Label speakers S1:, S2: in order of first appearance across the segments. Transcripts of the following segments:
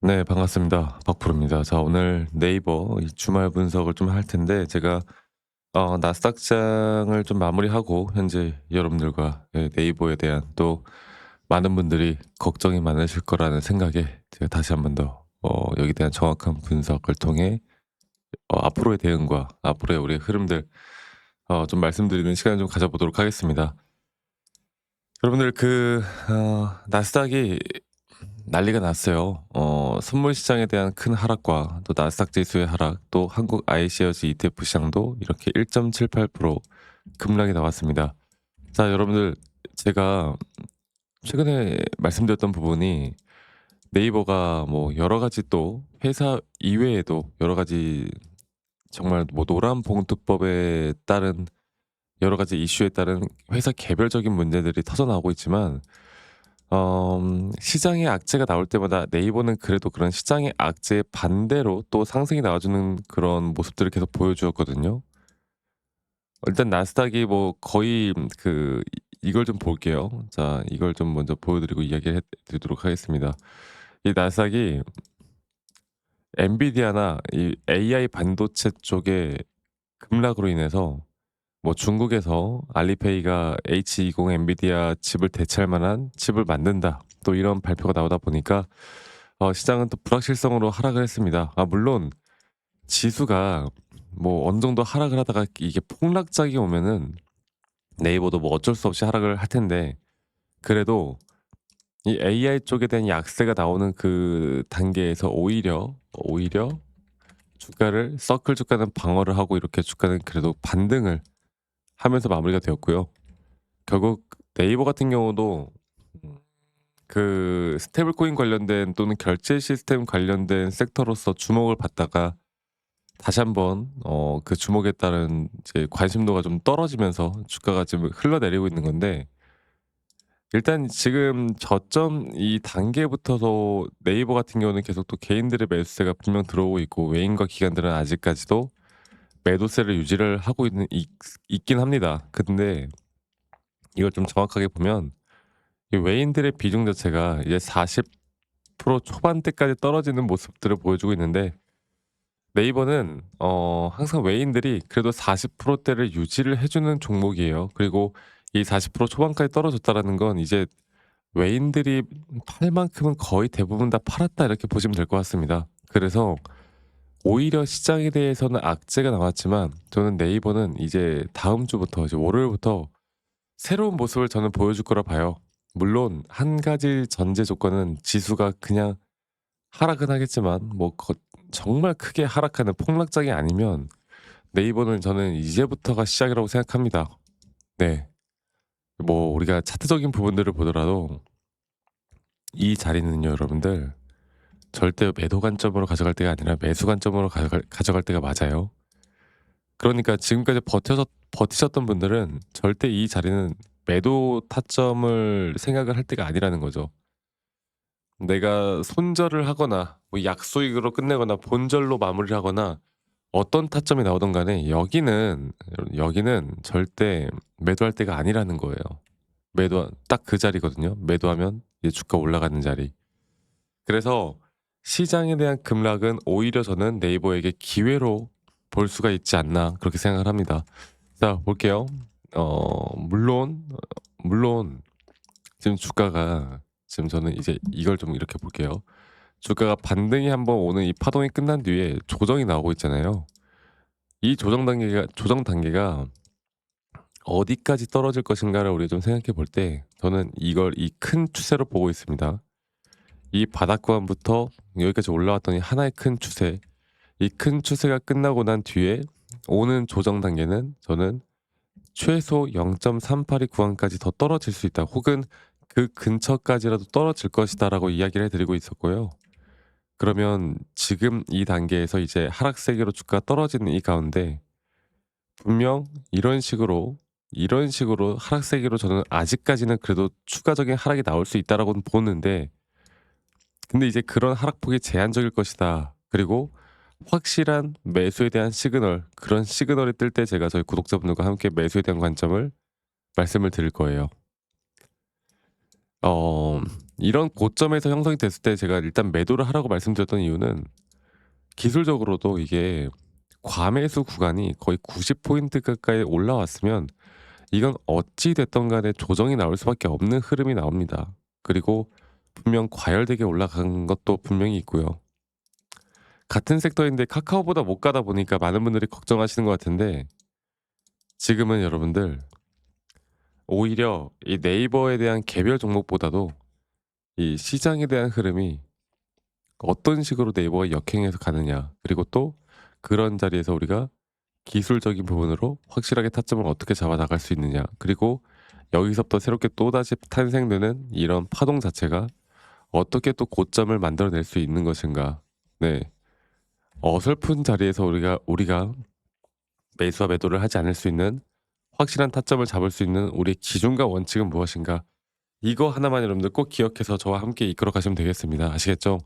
S1: 네, 반갑습니다. 박프로입니다. 자, 오늘 네이버 이 주말 분석을 좀 할 텐데 제가 나스닥장을 좀 마무리하고 현재 여러분들과 네이버에 대한 또 많은 분들이 걱정이 많으실 거라는 생각에 제가 다시 한번 더 여기에 대한 정확한 분석을 통해 앞으로의 대응과 앞으로의 우리의 흐름들 좀 말씀드리는 시간을 좀 가져보도록 하겠습니다. 여러분들 나스닥이 난리가 났어요. 선물 시장에 대한 큰 하락과 또 나스닥 지수의 하락, 또 한국 iShares ETF 시장도 이렇게 1.78% 급락이 나왔습니다. 자, 여러분들, 제가 최근에 말씀드렸던 부분이 네이버가 뭐 여러 가지 또 회사 이외에도 여러 가지 정말 뭐 노란 봉투법에 따른 여러 가지 이슈에 따른 회사 개별적인 문제들이 터져나오고 있지만 시장의 악재가 나올 때마다 네이버는 그래도 그런 시장의 악재의 반대로 또 상승이 나와주는 그런 모습들을 계속 보여주었거든요. 일단 나스닥이 뭐 거의 이걸 좀 볼게요. 자, 이걸 좀 먼저 보여드리고 이야기해 드리도록 하겠습니다. 이 나스닥이 엔비디아나 이 AI 반도체 쪽의 급락으로 인해서 뭐 중국에서 알리페이가 H20 엔비디아 칩을 대체할 만한 칩을 만든다. 또 이런 발표가 나오다 보니까 시장은 또 불확실성으로 하락을 했습니다. 물론 지수가 뭐 어느 정도 하락을 하다가 이게 폭락작이 오면은 네이버도 뭐 어쩔 수 없이 하락을 할 텐데, 그래도 이 AI 쪽에 대한 약세가 나오는 그 단계에서 오히려 주가를 서클 주가는 방어를 하고 이렇게 주가는 그래도 반등을 하면서 마무리가 되었고요. 결국 네이버 같은 경우도 음 그 스테이블 코인 관련된 또는 결제 시스템 관련된 섹터로서 주목을 받다가 다시 한번 그 주목에 따른 이제 관심도가 좀 떨어지면서 주가가 지금 흘러내리고 있는 건데, 일단 지금 저점 이 단계부터도 네이버 같은 경우는 계속 또 개인들의 매수세가 분명 들어오고 있고 외인과 기관들은 아직까지도 매도세를 유지를 하고 있긴 합니다. 근데 이걸 좀 정확하게 보면 이 외인들의 비중 자체가 이제 40% 초반대까지 떨어지는 모습들을 보여주고 있는데, 네이버는 항상 외인들이 그래도 40%대를 유지를 해 주는 종목이에요. 그리고 이 40% 초반까지 떨어졌다라는 건 이제 외인들이 팔 만큼은 거의 대부분 다 팔았다 이렇게 보시면 될 것 같습니다. 그래서 오히려 시장에 대해서는 악재가 나왔지만 저는 네이버는 이제 다음 주부터 이제 월요일부터 새로운 모습을 저는 보여줄 거라 봐요. 물론 한 가지 전제 조건은 지수가 그냥 하락은 하겠지만 정말 크게 하락하는 폭락장이 아니면 네이버는 저는 이제부터가 시작이라고 생각합니다. 네. 뭐 우리가 차트적인 부분들을 보더라도 이 자리는요, 여러분들, 절대 매도 관점으로 가져갈 때가 아니라 매수 관점으로 가져갈 때가 맞아요. 그러니까 지금까지 버티셨던 분들은 절대 이 자리는 매도 타점을 생각을 할 때가 아니라는 거죠. 내가 손절을 하거나 뭐 약수익으로 끝내거나 본절로 마무리를 하거나 어떤 타점이 나오든 간에 여기는 절대 매도할 때가 아니라는 거예요. 매도 딱 그 자리거든요. 매도하면 이제 주가 올라가는 자리. 그래서 시장에 대한 급락은 오히려 저는 네이버에게 기회로 볼 수가 있지 않나 그렇게 생각을 합니다. 자, 볼게요. 물론 지금 주가가, 지금 저는 이제 이걸 좀 이렇게 볼게요. 주가가 반등이 한번 오는 이 파동이 끝난 뒤에 조정이 나오고 있잖아요. 이 조정 단계가 어디까지 떨어질 것인가를 우리가 좀 생각해 볼 때 저는 이걸 이 큰 추세로 보고 있습니다. 이 바닥 구간부터 여기까지 올라왔더니 하나의 큰 추세, 이 큰 추세가 끝나고 난 뒤에 오는 조정 단계는 저는 최소 0.382 구간까지 더 떨어질 수 있다. 혹은 그 근처까지라도 떨어질 것이다라고 이야기를 해드리고 있었고요. 그러면 지금 이 단계에서 이제 하락세계로 주가가 떨어지는 이 가운데 분명 이런 식으로 하락세계로 저는 아직까지는 그래도 추가적인 하락이 나올 수 있다라고는 보는데, 근데 이제 그런 하락폭이 제한적일 것이다. 그리고 확실한 매수에 대한 시그널, 그런 시그널이 뜰 때 제가 저희 구독자분들과 함께 매수에 대한 관점을 말씀을 드릴 거예요. 어 이런 고점에서 형성이 됐을 때 제가 일단 매도를 하라고 말씀드렸던 이유는 기술적으로도 이게 과매수 구간이 거의 90 포인트 가까이 올라왔으면 이건 어찌 됐든 간에 조정이 나올 수밖에 없는 흐름이 나옵니다. 그리고 분명 과열되게 올라간 것도 분명히 있고요. 같은 섹터인데 카카오보다 못 가다 보니까 많은 분들이 걱정하시는 것 같은데 지금은 여러분들 오히려 이 네이버에 대한 개별 종목보다도 이 시장에 대한 흐름이 어떤 식으로 네이버가 역행해서 가느냐, 그리고 또 그런 자리에서 우리가 기술적인 부분으로 확실하게 타점을 어떻게 잡아 나갈 수 있느냐, 그리고 여기서부터 새롭게 또다시 탄생되는 이런 파동 자체가 어떻게 또 고점을 만들어낼 수 있는 것인가. 네. 어설픈 자리에서 우리가 매수와 매도를 하지 않을 수 있는 확실한 타점을 잡을 수 있는 우리의 기준과 원칙은 무엇인가? 이거 하나만 여러분들 꼭 기억해서 저와 함께 이끌어 가시면 되겠습니다. 아시겠죠?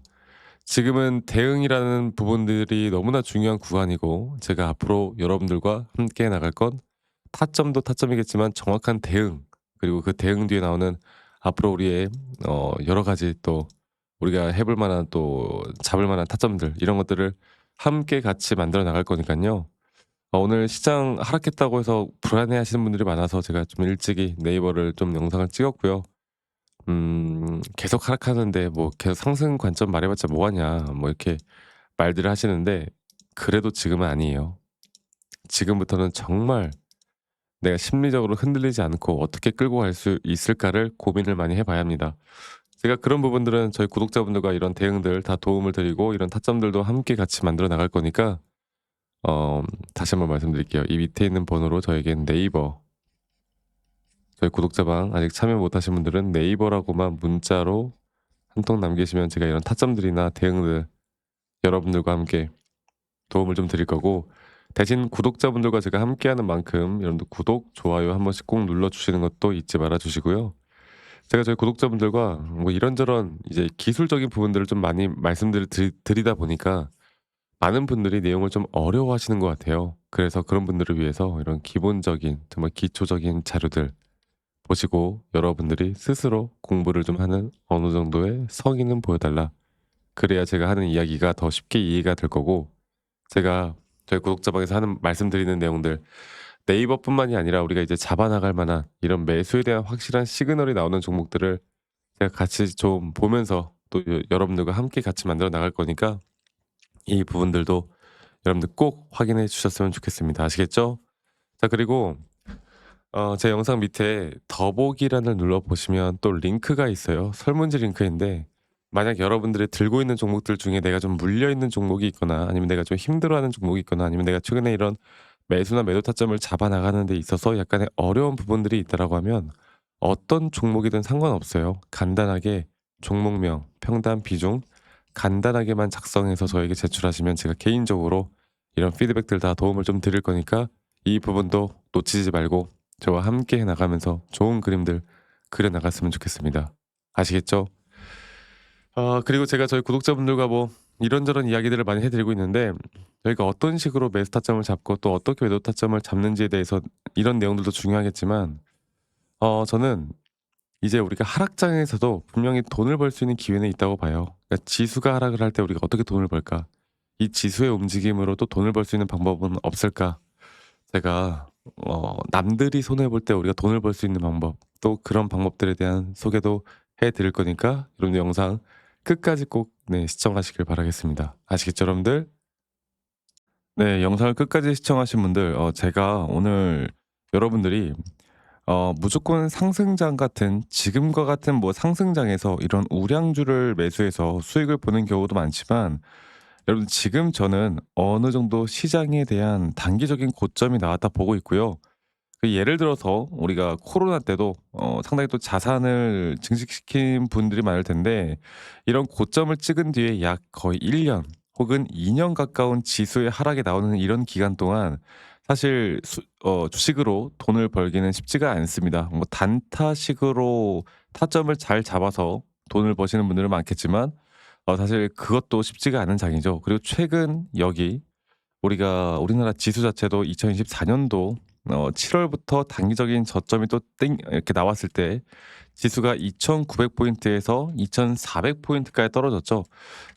S1: 지금은 대응이라는 부분들이 너무나 중요한 구간이고 제가 앞으로 여러분들과 함께 나갈 건 타점도 타점이겠지만 정확한 대응, 그리고 그 대응 뒤에 나오는 앞으로 우리의 여러 가지 또 우리가 해볼 만한 또 잡을 만한 타점들, 이런 것들을 함께 같이 만들어 나갈 거니까요. 오늘 시장 하락했다고 해서 불안해하시는 분들이 많아서 제가 좀 일찍이 네이버를 좀 영상을 찍었고요. 계속 하락하는데 뭐 계속 상승 관점 말해봤자 뭐하냐, 뭐 이렇게 말들을 하시는데 그래도 지금은 아니에요. 지금부터는 정말 내가 심리적으로 흔들리지 않고 어떻게 끌고 갈 수 있을까를 고민을 많이 해봐야 합니다. 제가 그런 부분들은 저희 구독자분들과 이런 대응들 다 도움을 드리고 이런 타점들도 함께 같이 만들어 나갈 거니까 어 다시 한번 말씀드릴게요. 이 밑에 있는 번호로 저에겐 네이버, 저희 구독자방 아직 참여 못하신 분들은 네이버라고만 문자로 한 통 남기시면 제가 이런 타점들이나 대응들 여러분들과 함께 도움을 좀 드릴 거고, 대신 구독자분들과 제가 함께하는 만큼 여러분들 구독, 좋아요 한 번씩 꼭 눌러주시는 것도 잊지 말아 주시고요. 제가 저희 구독자분들과 뭐 이런저런 이제 기술적인 부분들을 좀 많이 말씀들을 드리다 보니까 많은 분들이 내용을 좀 어려워하시는 것 같아요. 그래서 그런 분들을 위해서 이런 기본적인 정말 기초적인 자료들 보시고 여러분들이 스스로 공부를 좀 하는 어느 정도의 성의는 보여달라. 그래야 제가 하는 이야기가 더 쉽게 이해가 될 거고, 제가 저희 구독자방에서 하는 말씀드리는 내용들 네이버뿐만이 아니라 우리가 이제 잡아나갈 만한 이런 매수에 대한 확실한 시그널이 나오는 종목들을 제가 같이 좀 보면서 또 여러분들과 함께 같이 만들어 나갈 거니까 이 부분들도 여러분들 꼭 확인해 주셨으면 좋겠습니다. 아시겠죠? 자, 그리고 제 영상 밑에 더보기란을 눌러보시면 또 링크가 있어요. 설문지 링크인데 만약 여러분들이 들고 있는 종목들 중에 내가 좀 물려있는 종목이 있거나 아니면 내가 좀 힘들어하는 종목이 있거나 아니면 내가 최근에 이런 매수나 매도 타점을 잡아나가는 데 있어서 약간의 어려운 부분들이 있다라고 하면 어떤 종목이든 상관없어요. 간단하게 종목명, 평단, 비중 간단하게만 작성해서 저에게 제출하시면 제가 개인적으로 이런 피드백들 다 도움을 좀 드릴 거니까 이 부분도 놓치지 말고 저와 함께 해 나가면서 좋은 그림들 그려 나갔으면 좋겠습니다. 아시겠죠? 그리고 제가 저희 구독자분들과 뭐 이런저런 이야기들을 많이 해 드리고 있는데 저희가 어떤 식으로 매수 타점을 잡고 또 어떻게 매도 타점을 잡는지에 대해서 이런 내용들도 중요하겠지만 저는 이제 우리가 하락장에서도 분명히 돈을 벌 수 있는 기회는 있다고 봐요. 그러니까 지수가 하락을 할 때 우리가 어떻게 돈을 벌까? 이 지수의 움직임으로 또 돈을 벌 수 있는 방법은 없을까? 제가 남들이 손해 볼 때 우리가 돈을 벌 수 있는 방법, 또 그런 방법들에 대한 소개도 해 드릴 거니까 여러분들 영상 끝까지 꼭 네 시청하시길 바라겠습니다. 아시겠죠 여러분들? 네, 영상을 끝까지 시청하신 분들 제가 오늘 여러분들이 무조건 상승장 같은 지금과 같은 뭐 상승장에서 이런 우량주를 매수해서 수익을 보는 경우도 많지만 여러분 지금 저는 어느 정도 시장에 대한 단기적인 고점이 나왔다 보고 있고요. 그 예를 들어서 우리가 코로나 때도 상당히 또 자산을 증식시킨 분들이 많을 텐데 이런 고점을 찍은 뒤에 약 거의 1년 혹은 2년 가까운 지수의 하락이 나오는 이런 기간 동안 사실 주식으로 돈을 벌기는 쉽지가 않습니다. 뭐 단타식으로 타점을 잘 잡아서 돈을 버시는 분들은 많겠지만 사실 그것도 쉽지가 않은 장이죠. 그리고 최근 여기 우리나라 지수 자체도 2024년도 7 월부터 단기적인 저점이 또 이렇게 나왔을 때 지수가 2,900포인트에서 2,400포인트까지 떨어졌죠.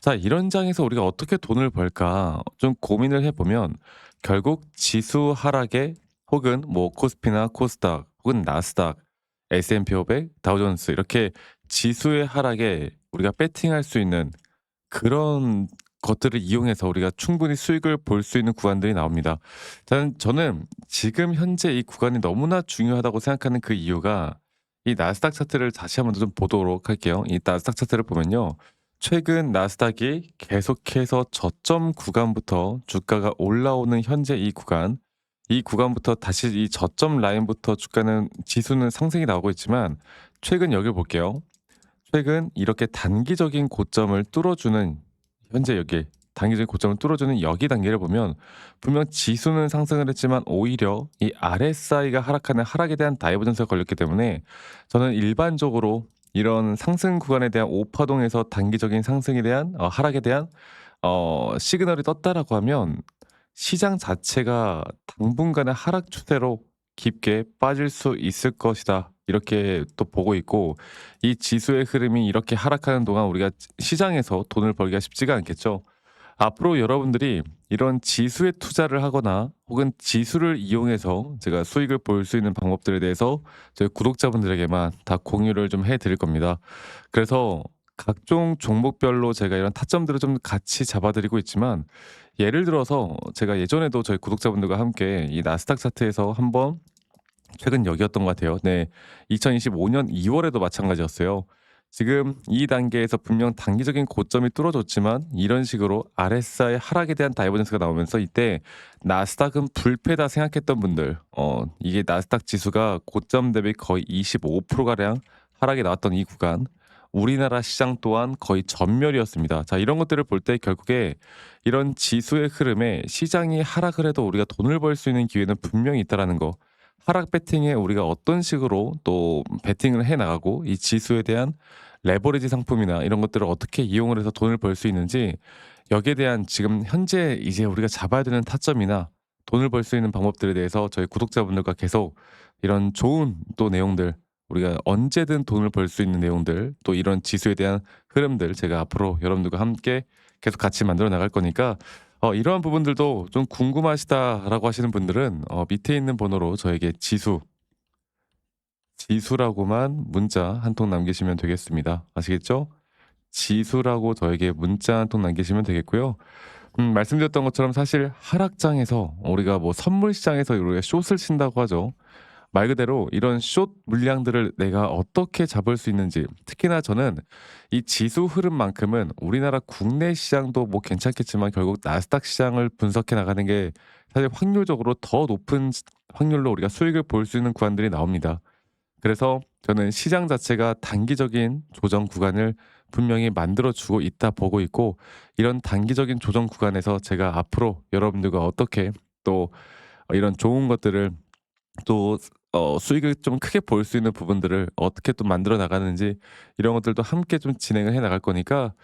S1: 자, 이런 장에서 우리가 어떻게 돈을 벌까 좀 고민을 해보면 결국 지수 하락에 혹은 뭐 코스피나 코스닥 혹은 나스닥, S&P 500, 다우존스 이렇게 지수의 하락에 우리가 배팅할 수 있는 그런 것들을 이용해서 우리가 충분히 수익을 볼 수 있는 구간들이 나옵니다. 저는 지금 현재 이 구간이 너무나 중요하다고 생각하는 그 이유가 이 나스닥 차트를 다시 한번 좀 보도록 할게요. 이 나스닥 차트를 보면요. 최근 나스닥이 계속해서 저점 구간부터 주가가 올라오는 현재 이 구간, 이 구간부터 다시 이 저점 라인부터 주가는 지수는 상승이 나오고 있지만 최근 여기 볼게요. 최근 이렇게 단기적인 고점을 뚫어주는 현재 여기 단기적인 고점을 뚫어주는 여기 단계를 보면 분명 지수는 상승을 했지만 오히려 이 RSI가 하락하는 하락에 대한 다이버전스가 걸렸기 때문에 저는 일반적으로 이런 상승 구간에 대한 오파동에서 단기적인 상승에 대한 하락에 대한 시그널이 떴다라고 하면 시장 자체가 당분간의 하락 추세로 깊게 빠질 수 있을 것이다. 이렇게 또 보고 있고 이 지수의 흐름이 이렇게 하락하는 동안 우리가 시장에서 돈을 벌기가 쉽지가 않겠죠. 앞으로 여러분들이 이런 지수에 투자를 하거나 혹은 지수를 이용해서 제가 수익을 볼 수 있는 방법들에 대해서 저희 구독자분들에게만 다 공유를 좀 해 드릴 겁니다. 그래서 각종 종목별로 제가 이런 타점들을 좀 같이 잡아 드리고 있지만 예를 들어서 제가 예전에도 저희 구독자분들과 함께 이 나스닥 차트에서 한번 최근 여기였던 것 같아요. 네. 2025년 2월에도 마찬가지였어요. 지금 이 단계에서 분명 단기적인 고점이 뚫어졌지만 이런 식으로 RSI 하락에 대한 다이버전스가 나오면서 이때 나스닥은 불패다 생각했던 분들, 이게 나스닥 지수가 고점 대비 거의 25%가량 하락이 나왔던 이 구간, 우리나라 시장 또한 거의 전멸이었습니다. 자, 이런 것들을 볼 때 결국에 이런 지수의 흐름에 시장이 하락을 해도 우리가 돈을 벌 수 있는 기회는 분명히 있다라는 거. 하락 배팅에 우리가 어떤 식으로 또 배팅을 해 나가고 이 지수에 대한 레버리지 상품이나 이런 것들을 어떻게 이용을 해서 돈을 벌 수 있는지 여기에 대한 지금 현재 이제 우리가 잡아야 되는 타점이나 돈을 벌 수 있는 방법들에 대해서 저희 구독자분들과 계속 이런 좋은 또 내용들 우리가 언제든 돈을 벌 수 있는 내용들 또 이런 지수에 대한 흐름들 제가 앞으로 여러분들과 함께 계속 같이 만들어 나갈 거니까 이러한 부분들도 좀 궁금하시다라고 하시는 분들은 밑에 있는 번호로 저에게 지수라고만 문자 한 통 남기시면 되겠습니다. 아시겠죠? 지수라고 저에게 문자 한 통 남기시면 되겠고요. 말씀드렸던 것처럼 사실 하락장에서 우리가 뭐 선물 시장에서 우리가 숏을 친다고 하죠. 말 그대로 이런 숏 물량들을 내가 어떻게 잡을 수 있는지 특히나 저는 이 지수 흐름만큼은 우리나라 국내 시장도 뭐 괜찮겠지만 결국 나스닥 시장을 분석해 나가는 게 사실 확률적으로 더 높은 확률로 우리가 수익을 볼 수 있는 구간들이 나옵니다. 그래서 저는 시장 자체가 단기적인 조정 구간을 분명히 만들어 주고 있다 보고 있고 이런 단기적인 조정 구간에서 제가 앞으로 여러분들과 어떻게 또 이런 좋은 것들을 또 수익을 좀 크게 볼 수 있는 부분들을 어떻게 또 만들어 나가는지 이런 것들도 함께 좀 진행을 해 나갈 거니까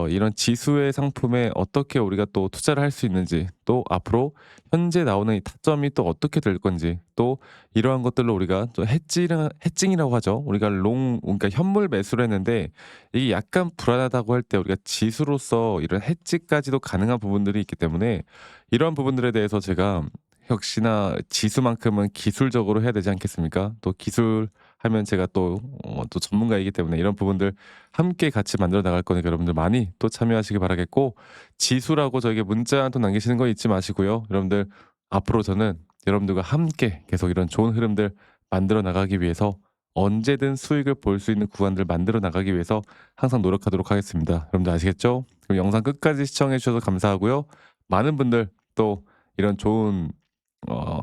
S1: 이런 지수의 상품에 어떻게 우리가 또 투자를 할 수 있는지 또 앞으로 현재 나오는 이 타점이 또 어떻게 될 건지 또 이러한 것들로 우리가 좀 해칭이라고 하죠. 우리가 그러니까 현물 매수를 했는데 이게 약간 불안하다고 할 때 우리가 지수로서 이런 해지까지도 가능한 부분들이 있기 때문에 이러한 부분들에 대해서 제가 역시나 지수만큼은 기술적으로 해야 되지 않겠습니까? 또 기술하면 제가 또 전문가이기 때문에 이런 부분들 함께 같이 만들어 나갈 거니까 여러분들 많이 또 참여하시기 바라겠고 지수라고 저에게 문자 한 통 남기시는 거 잊지 마시고요. 여러분들 앞으로 저는 여러분들과 함께 계속 이런 좋은 흐름들 만들어 나가기 위해서 언제든 수익을 볼 수 있는 구간들 만들어 나가기 위해서 항상 노력하도록 하겠습니다. 여러분들 아시겠죠? 그럼 영상 끝까지 시청해 주셔서 감사하고요. 많은 분들 또 이런 좋은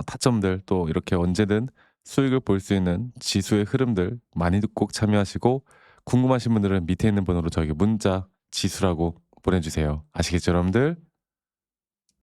S1: 타점들 또 이렇게 언제든 수익을 볼 수 있는 지수의 흐름들 많이 꼭 참여하시고 궁금하신 분들은 밑에 있는 번호로 저에게 문자 지수라고 보내주세요. 아시겠죠, 여러분들?